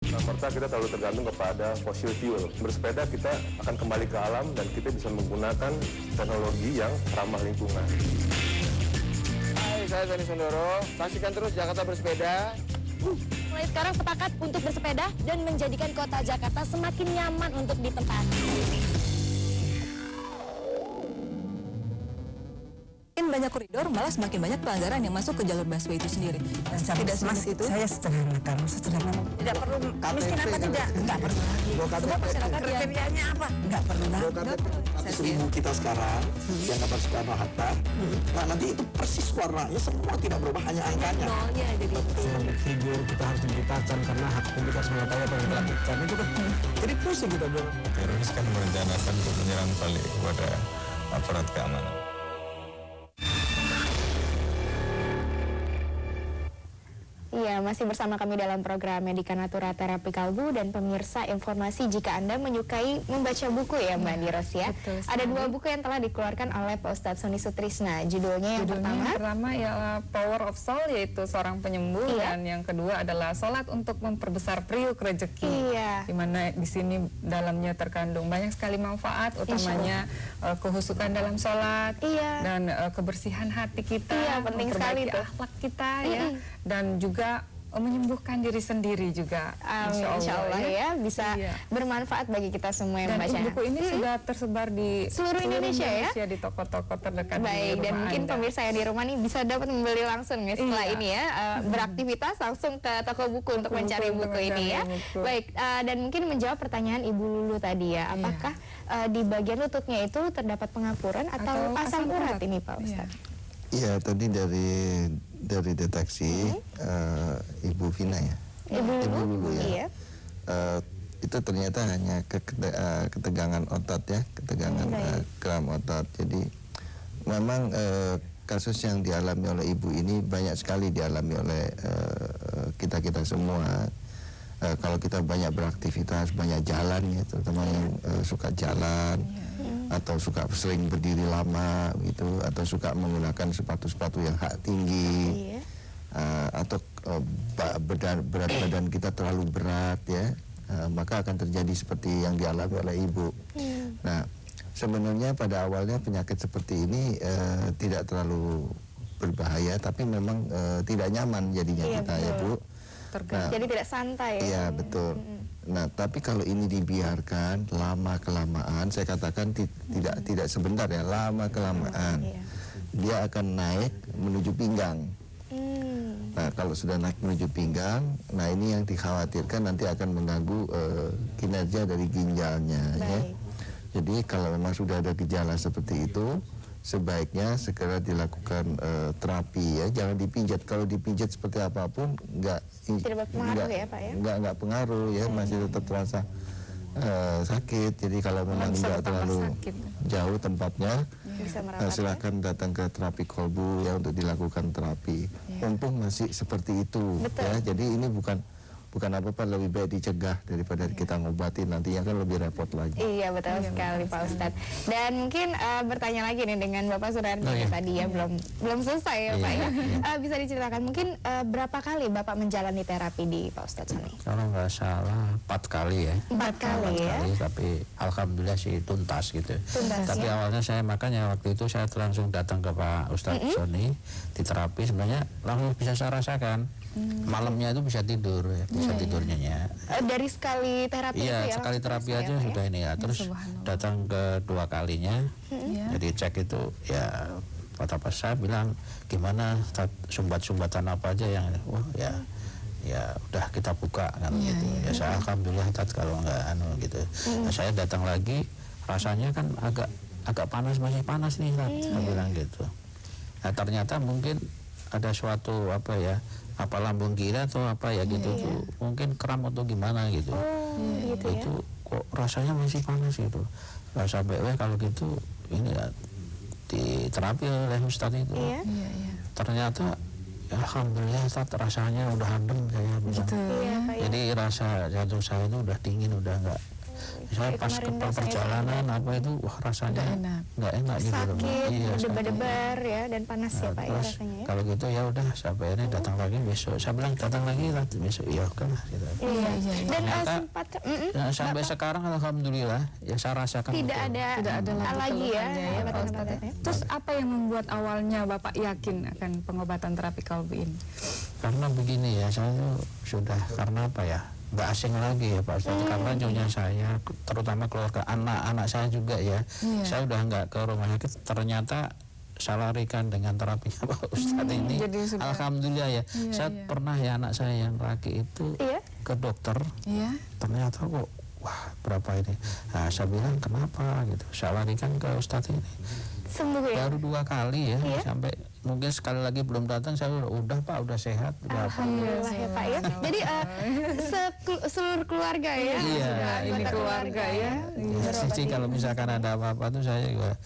Pertama, kita terlalu tergantung kepada fossil fuel. Bersepeda kita akan kembali ke alam dan kita bisa menggunakan teknologi yang ramah lingkungan. Hai, saya Tony Sondoro. Saksikan terus Jakarta Bersepeda. Mulai sekarang sepakat untuk bersepeda dan menjadikan kota Jakarta semakin nyaman untuk ditempati. Banyak koridor, malah semakin banyak pelanggaran yang masuk ke jalur busway itu sendiri. Tidak Mas itu. Saya sederhana, tidak perlu miskin apa tidak? Enggak perlu lagi. Semua masyarakat Kriterianya apa? Enggak perlu lagi. Seribu kita sekarang yang dapat Soekarno Hatta, nah nanti itu persis warnanya semua tidak berubah, hanya angkanya. nolnya jadi Sebagai figur kita harus diberitakan karena hak publik harus mengetahui apa yang kita lakukan. Itu kan jadi pusing kita bilang. Teroris kan merencanakan untuk menyerang balik kepada aparat keamanan. Iya, masih bersama kami dalam program Medika Natura Terapi Kalbu, dan pemirsa, informasi jika Anda menyukai membaca buku ya Mbak Niros ya. Ada dua buku yang telah dikeluarkan oleh Pak Ustadz Sony Sutrisna. Judulnya yang pertama ialah Power of Soul, yaitu seorang penyembuh, Iya. dan yang kedua adalah Salat untuk memperbesar priuk rezeki. Iya. Di mana di sini dalamnya terkandung banyak sekali manfaat, utamanya kehusukan dalam sholat, Iya. dan kebersihan hati kita, Iya, penting sekali memperbaiki tuh. akhlak kita ya, dan juga menyembuhkan diri sendiri juga. Insya Allah ya, bisa Iya. bermanfaat bagi kita semua yang Dan membaca. buku ini sudah tersebar di Seluruh Indonesia ya? di toko-toko terdekat. di Baik, dan rumah mungkin Anda. pemirsa yang di rumah nih bisa dapat membeli langsung ya setelah Iya. ini ya, beraktivitas langsung ke toko buku untuk Toko mencari buku untuk buku ini ya. mencari buku. Baik, dan mungkin menjawab pertanyaan Ibu Lulu tadi ya, apakah di bagian lututnya itu terdapat pengapuran atau asam urat ini Pak Ustadz? Iya, tadi dari deteksi Ibu Vina ya. Ibu Lulu ya. Iya. Itu ternyata hanya ketegangan otot ya, ketegangan kram otot. Jadi memang kasus yang dialami oleh ibu ini banyak sekali dialami oleh kita semua. Kalau kita banyak beraktivitas, banyak jalan ya, terutama yang suka jalan, atau suka sering berdiri lama gitu, atau suka menggunakan sepatu-sepatu yang hak tinggi, atau berat badan kita terlalu berat ya, maka akan terjadi seperti yang dialami oleh ibu. Nah, sebenarnya pada awalnya penyakit seperti ini tidak terlalu berbahaya, tapi memang tidak nyaman jadinya kita ya Bu. Nah, Jadi tidak santai ya. iya betul. Nah, tapi kalau ini dibiarkan lama kelamaan, saya katakan tidak sebentar ya, lama kelamaan dia akan naik menuju pinggang. Nah, kalau sudah naik menuju pinggang, nah ini yang dikhawatirkan nanti akan mengganggu kinerja dari ginjalnya ya. Jadi kalau memang sudah ada gejala seperti itu, sebaiknya segera dilakukan terapi ya, jangan dipijat. Kalau dipijat seperti apapun Tidak berpengaruh ya Pak ya? nggak pengaruh ya, masih tetap terasa sakit. Jadi kalau memang tidak terlalu jauh tempatnya, Bisa merawat silakan datang ke terapi kolbu ya untuk dilakukan terapi. Mumpung masih seperti itu ya, jadi ini bukan apa-apa, lebih baik dicegah daripada kita ngobatin, nantinya kan lebih repot lagi. Iya betul sekali Pak Ustadz. Dan mungkin bertanya lagi nih dengan Bapak Sudarni tadi ya, belum selesai ya Pak ya. Bisa diceritakan mungkin berapa kali Bapak menjalani terapi di Pak Ustadz Sony? Kalau nggak salah 4 kali ya. 4 kali ya. Tapi alhamdulillah sih tuntas gitu. Tuntas, tapi ya. awalnya saya, makanya waktu itu saya langsung datang ke Pak Ustadz Sony di terapi, sebenarnya langsung bisa saya rasakan. Malamnya itu bisa tidur ya, bisa tidurnya ya. Dari sekali terapi Iya, itu ya? sekali terapi aja sudah ini ya. Terus datang ke 2 kalinya, jadi cek itu ya, kata pas saya bilang gimana sumbat-sumbatan apa aja yang wah ya udah kita buka kan gitu. Ya saya alhamdulillah kalau nggak gitu. Nah, saya datang lagi, rasanya kan agak panas, masih panas nih saya bilang gitu. Nah, ternyata mungkin ada suatu apa lambung kiri atau apa ya gitu tuh, mungkin kram atau gimana gitu. Gitu ya. Itu kok rasanya masih panas gitu. Nah, sampai kalau gitu ini ya di terapi oleh Ustadz itu. Ternyata ya, alhamdulillah Ustadz rasanya udah adem saya bilang. Iya, Pak, ya. Jadi rasa jantung saya itu udah dingin, udah nggak Saya pas ke perjalanan apa itu, wah rasanya nggak enak gitu loh. Sakit, Iya, berdebar-debar ya, dan panas ya Pak ya terus rasanya ya. kalau gitu ya udah, sampai ini datang lagi besok. Saya bilang datang lagi besok, iya oke lah gitu. Iya. Dan Ternyata, sempat sampai sekarang alhamdulillah ya saya rasakan tidak ada lagi ya obat-obatnya. Terus apa yang membuat awalnya Bapak yakin akan pengobatan terapi kalbu ini? Karena begini ya, saya tuh sudah, karena apa ya, nggak asing lagi ya Pak Ustadz, karena nyonya saya, terutama keluarga anak-anak saya juga ya, saya udah nggak ke rumah sakit, ternyata saya larikan dengan terapinya Pak Ustadz ini. Alhamdulillah ya, saya pernah ya anak saya yang laki itu ke dokter, ternyata kok wah berapa ini, nah saya bilang kenapa gitu, saya larikan ke Ustadz ini. Sembuh ya? Baru 2 kali ya, sampai mungkin sekali lagi belum datang, saya udah Pak, udah sehat. Alhamdulillah ya Pak ya. Jadi seluruh keluarga ya. Iya, ini keluarga ya. Jadi kalau misalkan ada apa-apa tuh saya juga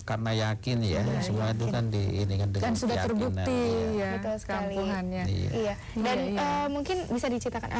karena yakin ya, semua itu kan ini kan dengan dan sudah keyakinan, terbukti ya, Betul sekali. keampuhannya. Iya. Dan mungkin bisa diceritakan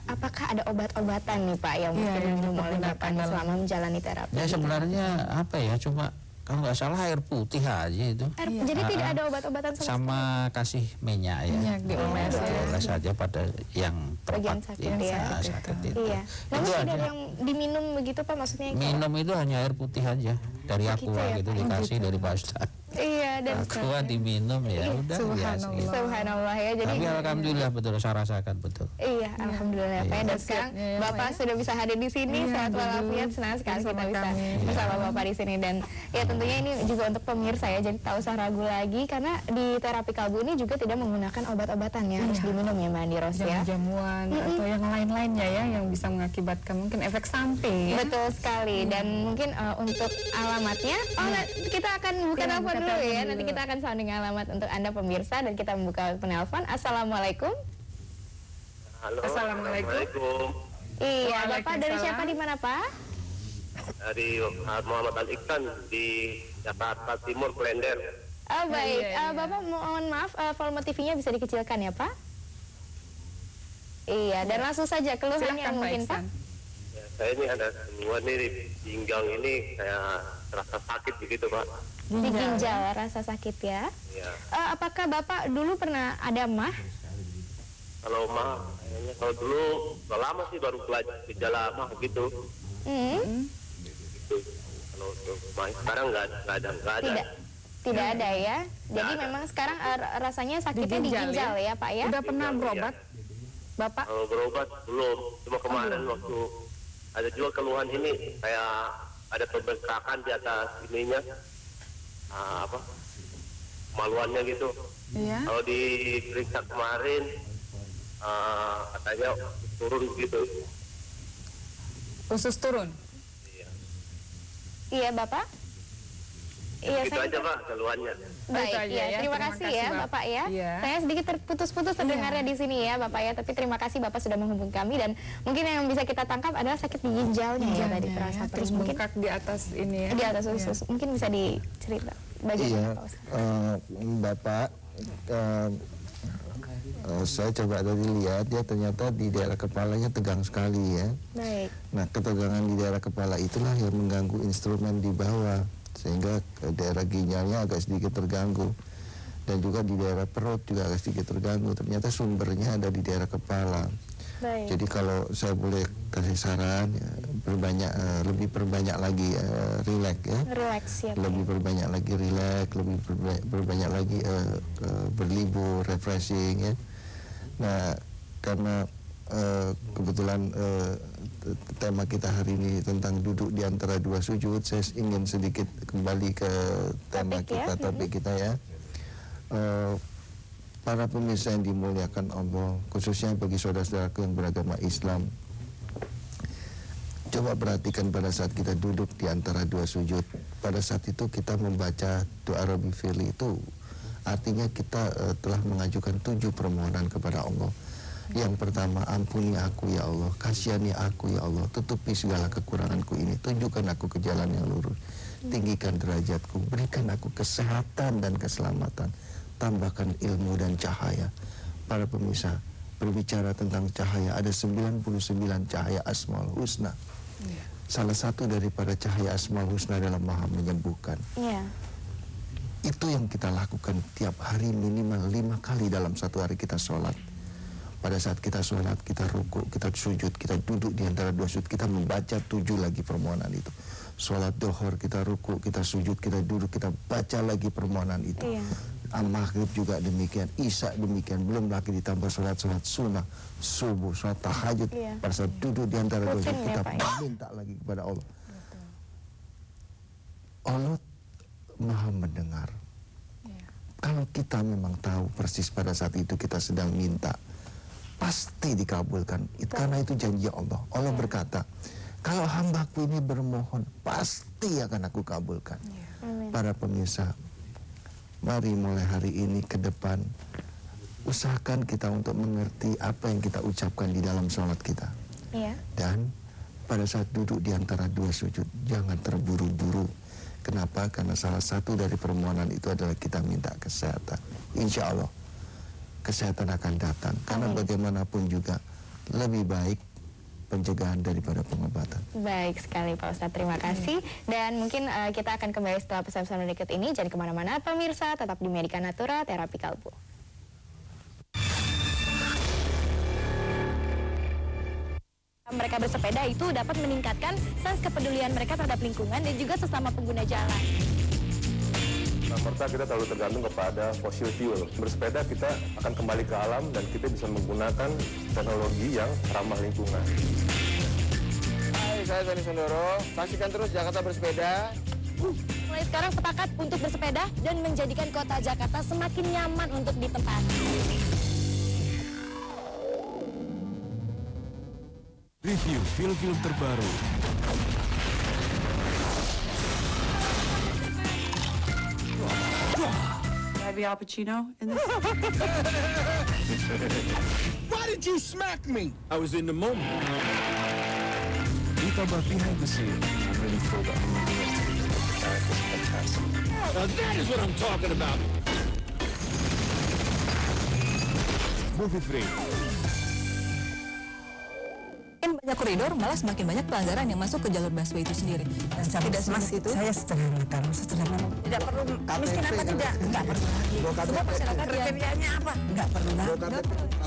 apakah ada obat-obatan nih Pak yang mungkin diminum oleh Bapak selama menjalani terapi? Ya sebenarnya apa ya, cuma kalau nggak salah air putih aja itu. Jadi tidak ada obat-obatan sama kasih minyak ya. Minyak dioles dioles saja pada yang bagian tepat sakit ya. sakit itu. Iya. Namun Itu tidak aja. ada yang diminum begitu Pak, maksudnya? Minum itu hanya air putih aja dari aqua ya, gitu, Pak? dikasih dari Pak Ustadz. Iya, dan Aqua diminum ya udah biasa. Gitu. Subhanallah ya. Jadi Tapi alhamdulillah betul, saya rasakan betul. Iya, alhamdulillah Pak. Dan sekarang Bapak sudah bisa hadir di sini, sehat walafiat, senang sekali kita bisa bersama Bapak di sini. Dan ya tentunya ini juga untuk pemirsa ya, jadi tak usah ragu lagi karena di terapi kalbu ini juga tidak menggunakan obat-obatan ya, harus diminum ya Mbak Andi Ros ya. Jamuan atau yang lain-lainnya ya, yang bisa mengakibatkan mungkin efek samping. Ya? Betul sekali. Dan mungkin untuk alamatnya, kita akan buka telepon dulu ya. Nanti kita akan sounding alamat untuk Anda pemirsa dan kita membuka penelpon. Assalamualaikum. Halo. Assalamualaikum. Iya, Bapak dari siapa, di mana Pak? Dari Muhammad Al Iksan di Jakarta Timur, Klender. Oh baik, Bapak mohon maaf, volume TV-nya bisa dikecilkan ya Pak? Iya, dan langsung saja keluhan yang mungkin Pak. Ya, saya ini ada gangguan nih di pinggang ini, saya terasa sakit begitu Pak. Di ginjal rasa sakit ya? Iya. Apakah Bapak dulu pernah ada mah? Kalau mah, kayaknya kalau dulu udah lama sih baru gejala mah gitu. Gitu. Kalau mah sekarang nggak ada. Tidak ada ya. Jadi memang sekarang rasanya sakitnya di ginjal ya Pak ya? Udah pernah berobat, Bapak? Kalau berobat belum, cuma kemarin waktu ada juga keluhan ini kayak ada pembengkakan di atas ininya, kemaluannya gitu. Iya. Kalau diperiksa kemarin katanya turun gitu. Usus turun? Iya Bapak? Iya, Itu aja Pak keluhannya. Baik, ya. Terima kasih ya Bapak ya. Saya sedikit terputus-putus terdengarnya di sini ya Bapak ya, tapi terima kasih Bapak sudah menghubungi kami. Dan mungkin yang bisa kita tangkap adalah sakit di ginjalnya ya tadi, terasa terus bengkak di atas ini ya. Di atas usus. Mungkin bisa dicerita bagaimana Pak Ustaz? Bapak, saya coba tadi lihat ya, ternyata di daerah kepalanya tegang sekali ya. Baik. Nah, ketegangan di daerah kepala itulah yang mengganggu instrumen di bawah, sehingga daerah ginjalnya agak sedikit terganggu, dan juga di daerah perut juga agak sedikit terganggu. Ternyata sumbernya ada di daerah kepala. Baik. Jadi kalau saya boleh kasih saran, ya, lebih perbanyak lagi relax ya. Relax ya. Lebih perbanyak lagi relax, lebih perbanyak lagi berlibur, refreshing ya. Nah, karena kebetulan tema kita hari ini tentang duduk di antara dua sujud, saya ingin sedikit kembali ke tema topik kita ya. Para pemirsa yang dimuliakan Allah, khususnya bagi saudara-saudaraku yang beragama Islam, coba perhatikan pada saat kita duduk di antara dua sujud. Pada saat itu kita membaca doa Rabbi Firli, itu artinya kita telah mengajukan 7 permohonan kepada Allah. Yang pertama, ampuni aku ya Allah, kasihani aku ya Allah, tutupi segala kekuranganku ini, tunjukkan aku ke jalan yang lurus, tinggikan derajatku, berikan aku kesehatan dan keselamatan, tambahkan ilmu dan cahaya. Para pemirsa, berbicara tentang cahaya, ada 99 cahaya Asmaul Husna. salah satu daripada cahaya Asmaul Husna adalah Maha menyembuhkan. Iya. Itu yang kita lakukan tiap hari minimal 5 kali dalam satu hari kita sholat. Pada saat kita sholat, kita rukuk, kita sujud, kita duduk di antara dua sujud, kita membaca 7 lagi permohonan itu. Sholat duhur, kita rukuk, kita sujud, kita duduk, kita baca lagi permohonan itu. Iya. Maghrib juga demikian, Isya demikian, belum lagi ditambah sholat sunnah, subuh, sholat tahajud. Iya. Pada saat duduk di antara dua sujud, kita Pak, ya? minta lagi kepada Allah. Allah Maha mendengar. Kalau kita memang tahu persis pada saat itu kita sedang minta, pasti dikabulkan. Karena itu janji Allah. Allah berkata, kalau hambaku ini bermohon, pasti akan aku kabulkan. Para pemirsa, mari mulai hari ini ke depan, usahakan kita untuk mengerti apa yang kita ucapkan di dalam sholat kita. Dan pada saat duduk di antara dua sujud, jangan terburu-buru. Kenapa? Karena salah satu dari permohonan itu adalah kita minta kesehatan. Insya Allah kesehatan akan datang. Karena bagaimanapun juga lebih baik pencegahan daripada pengobatan. Baik sekali Pak Ustadz, terima kasih. Dan mungkin kita akan kembali setelah pesan-pesan berikut ini. Jangan kemana-mana pemirsa, tetap di Medika Natura Terapi Kalbu. Mereka bersepeda itu dapat meningkatkan sense kepedulian mereka terhadap lingkungan dan juga sesama pengguna jalan. Serta kita terlalu tergantung kepada fossil fuel. Bersepeda kita akan kembali ke alam dan kita bisa menggunakan teknologi yang ramah lingkungan. Hai, saya Sony Sondoro. Saksikan terus Jakarta Bersepeda. Mulai sekarang sepakat untuk bersepeda dan menjadikan kota Jakarta semakin nyaman untuk ditempati. Review film-film terbaru. Have Al Pacino in this? Why did you smack me? I was in the moment. Ditambah behind the scene. I really feel that I'm going to do it. The character's fantastic. Now that is what I'm talking about. Movie Frame. Banyak koridor, malah semakin banyak pelanggaran yang masuk ke jalur busway itu sendiri. Tidak semudah itu. Saya sederhana. Tidak perlu miskin apa tidak? Enggak perlu lagi. Semua masyarakat kriterianya apa? Enggak perlu lagi.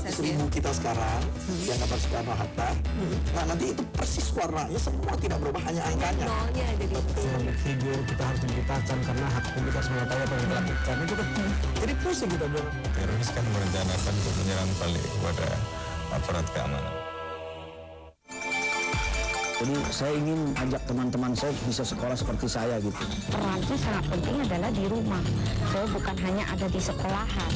100.000 kita sekarang yang dapat Soekarno Hatta. Nah nanti itu persis warnanya semua tidak berubah, hanya angkanya. Nolnya jadi Video kita harus diberitakan karena hak publik harus mengetahui apa yang dilakukan. Itu kan jadi pusing kita bilang. Teroris kan merencanakan untuk menyerang balik kepada aparat keamanan. Jadi saya ingin ajak teman-teman saya bisa sekolah seperti saya gitu. Perannya sangat penting adalah di rumah. Saya bukan hanya ada di sekolahan.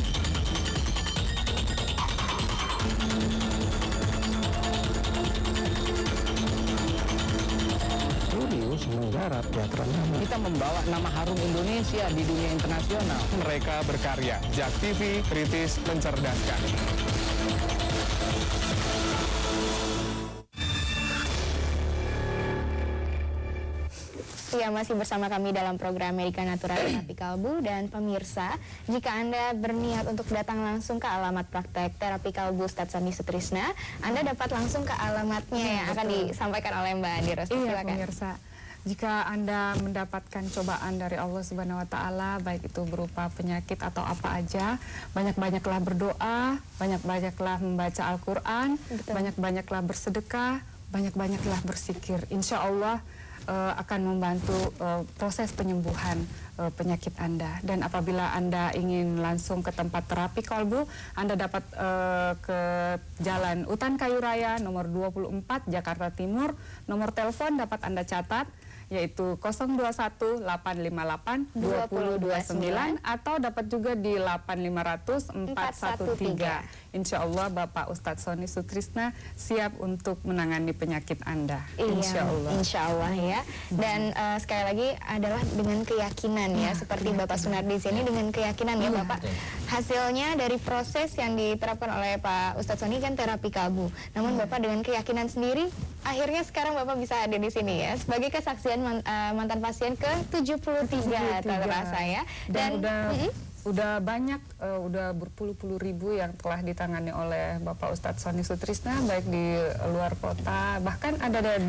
Serius menggarap teater. Kita membawa nama harum Indonesia di dunia internasional. Mereka berkarya. Jak TV, kritis, mencerdaskan. Ya, masih bersama kami dalam program Medika Natura Terapi Kalbu. Dan pemirsa, jika Anda berniat untuk datang langsung ke alamat praktek terapi kalbu Ustadz Sony Sutrisna, Anda dapat langsung ke alamatnya yang akan disampaikan oleh Mbak Andi Rosti. Iya pemirsa, jika Anda mendapatkan cobaan dari Allah Subhanahu wa Ta'ala, baik itu berupa penyakit atau apa aja, banyak-banyaklah berdoa, banyak-banyaklah membaca Al-Quran, banyak-banyaklah bersedekah, banyak-banyaklah bersikir. Insya Allah akan membantu proses penyembuhan penyakit Anda. Dan apabila Anda ingin langsung ke tempat terapi kalbu, Anda dapat ke Jalan Utan Kayu Raya nomor 24 Jakarta Timur. Nomor telepon dapat Anda catat, yaitu 021-858-2029 atau dapat juga di 8500-413. Insya Allah Bapak Ustadz Sony Sutrisna siap untuk menangani penyakit Anda. Insya Allah. Insya Allah ya. Dan sekali lagi adalah dengan keyakinan ya, seperti Bapak Sunardi sini dengan keyakinan ya Bapak. Hasilnya dari proses yang diterapkan oleh Pak Ustadz Sony kan terapi kalbu. Namun Bapak dengan keyakinan sendiri, akhirnya sekarang Bapak bisa ada di sini ya sebagai kesaksian mantan pasien ke-73 terasa ya. Dan udah banyak, udah berpuluh-puluh ribu yang telah ditangani oleh Bapak Ustadz Sony Sutrisna, baik di luar kota, bahkan ada dari